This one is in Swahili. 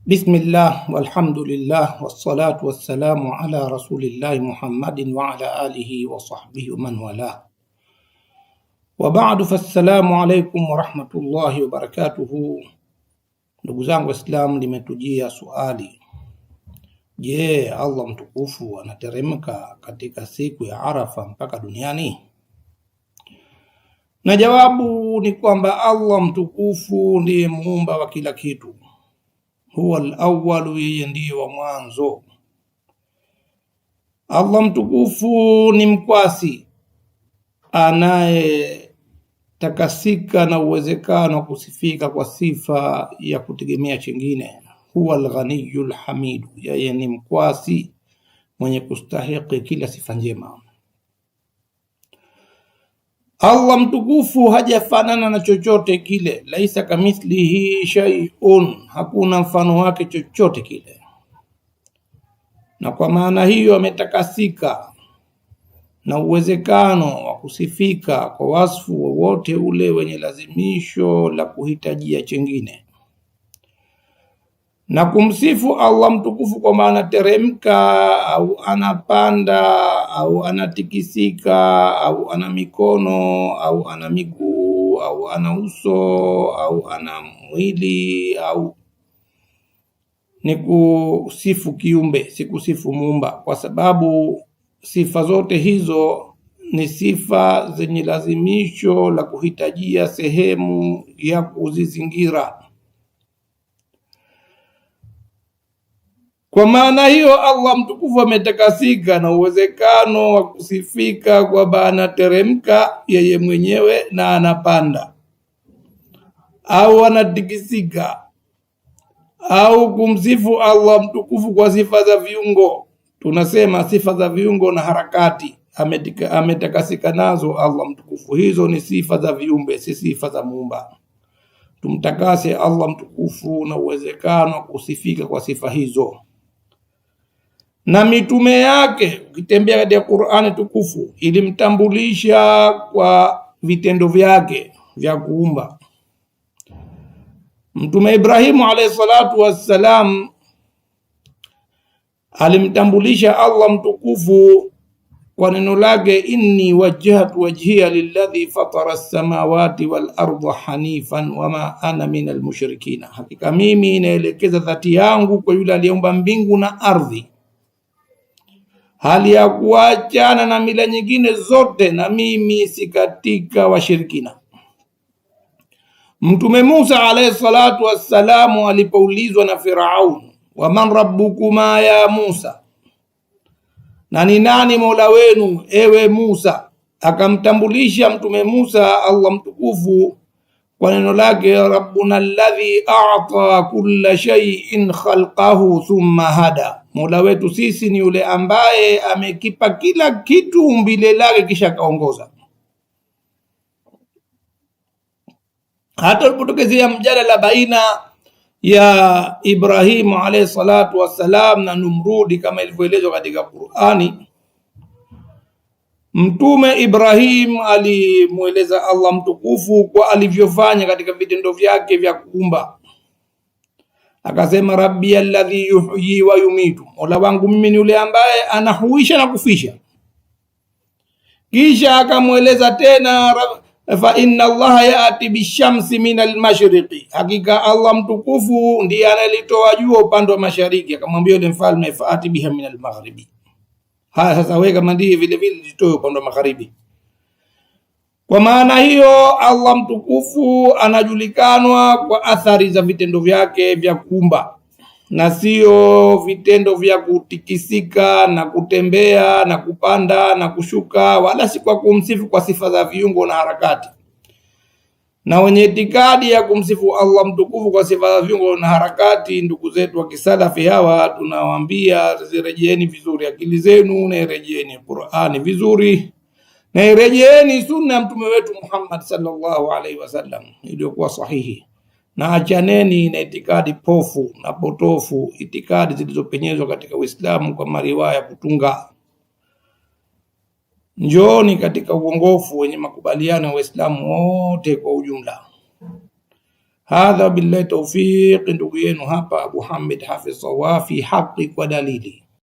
Bismillah walhamdulillah wassalatu wassalamu ala rasulillahi Muhammadin wa ala alihi wa sahbihi wa man wala wa ba'du. Fassalamu alaikum wa rahmatullahi wa barakatuhu. Ndugu zangu Waislamu, limetujia swali: je, Allah mtukufu anateremka katika siku ya Arafa mpaka duniani? Na jawabu ni kwamba Allah mtukufu ndiye muumba wa kila kitu. Huwa al-awwalu, yeye ndiye wa mwanzo. Allah mtukufu ni mkwasi anayetakasika na uwezekano wa kusifika kwa sifa ya kutegemea chingine. Huwa al-ghaniyul hamidu, yeye ni mkwasi mwenye kustahiki kila sifa njema. Allah mtukufu hajafanana na chochote kile. Laisa kamithlihi shay'un, hakuna mfano wake chochote kile. Na kwa maana hiyo ametakasika na uwezekano wa kusifika kwa wasfu wowote ule wenye lazimisho la kuhitajia chengine. Na kumsifu Allah mtukufu kwa maana teremka au anapanda au anatikisika au ana mikono au ana miguu au ana uso au ana mwili, au ni kusifu kiumbe, si kusifu muumba, kwa sababu sifa zote hizo ni sifa zenye lazimisho la kuhitajia sehemu ya kuzizingira. Kwa maana hiyo Allah mtukufu ametakasika na uwezekano wa kusifika kwa anateremka yeye mwenyewe na anapanda au anatikisika, au kumsifu Allah mtukufu kwa sifa za viungo. Tunasema sifa za viungo na harakati ametakasika nazo Allah mtukufu. Hizo ni sifa za viumbe, si sifa za muumba. Tumtakase Allah mtukufu na uwezekano wa kusifika kwa sifa hizo. Na mitume yake, ukitembea katika Qur'ani tukufu, ilimtambulisha kwa vitendo vyake vya kuumba. Mtume Ibrahimu alayhi salatu wassalam alimtambulisha Allah mtukufu kwa neno lake, inni wajjahtu wajhiya lilladhi fatara as-samawati wal arda hanifan wama ana minal mushrikina, hakika mimi naelekeza dhati yangu kwa yule aliyeumba mbingu na ardhi, hali ya kuachana na mila nyingine zote, na mimi si katika washirikina. Mtume Musa alayhi salatu wassalamu alipoulizwa na Firaun, wa man rabbukuma ya Musa, na ni nani mola wenu ewe Musa, akamtambulisha mtume Musa Allah mtukufu kwa neno lake, rabbuna alladhi a'ta kulla shay'in khalqahu thumma hada, mola wetu sisi ni yule ambaye amekipa kila kitu umbile lake kisha kaongoza. Hata ulipotokezea mjadala baina ya Ibrahimu alayhi salatu wassalam na Numrudi kama ilivyoelezwa katika Qur'ani, Mtume Ibrahim alimueleza Allah mtukufu kwa alivyofanya katika vitendo vyake vya kuumba. Akasema, rabbi alladhi yuhyi wa yumitu, mola wangu mimi ni yule ambaye anahuisha na kufisha. Kisha akamueleza tena, fa inna allaha yati bishamsi minal mashriqi, hakika Allah mtukufu ndiye analitoa jua upande wa mashariki. Akamwambia yule mfalme, faati biha minal maghribi, haya sasa wewe kama ndiye vile vile litoe upande wa magharibi. Kwa maana hiyo Allah mtukufu anajulikanwa kwa athari za vitendo vyake vya kuumba, na sio vitendo vya kutikisika na kutembea na kupanda na kushuka, wala si kwa kumsifu kwa sifa za viungo na harakati. Na wenye itikadi ya kumsifu Allah mtukufu kwa sifa za viungo na harakati, ndugu zetu wa kisalafi hawa, tunawaambia zirejeeni vizuri akili zenu, na irejeeni Qur'ani vizuri, na irejeeni sunna ya mtume wetu Muhammad sallallahu alaihi wasallam iliyokuwa sahihi, na achaneni na itikadi pofu na potofu, itikadi zilizopenyezwa katika Uislamu kwa mariwaya kutunga. Njooni katika uongofu wenye makubaliano ya Waislamu wote kwa ujumla. Hadha billahi tawfiq. Ndugu yenu hapa Abu Hamid hafidhahullah fi haqi, kwa dalili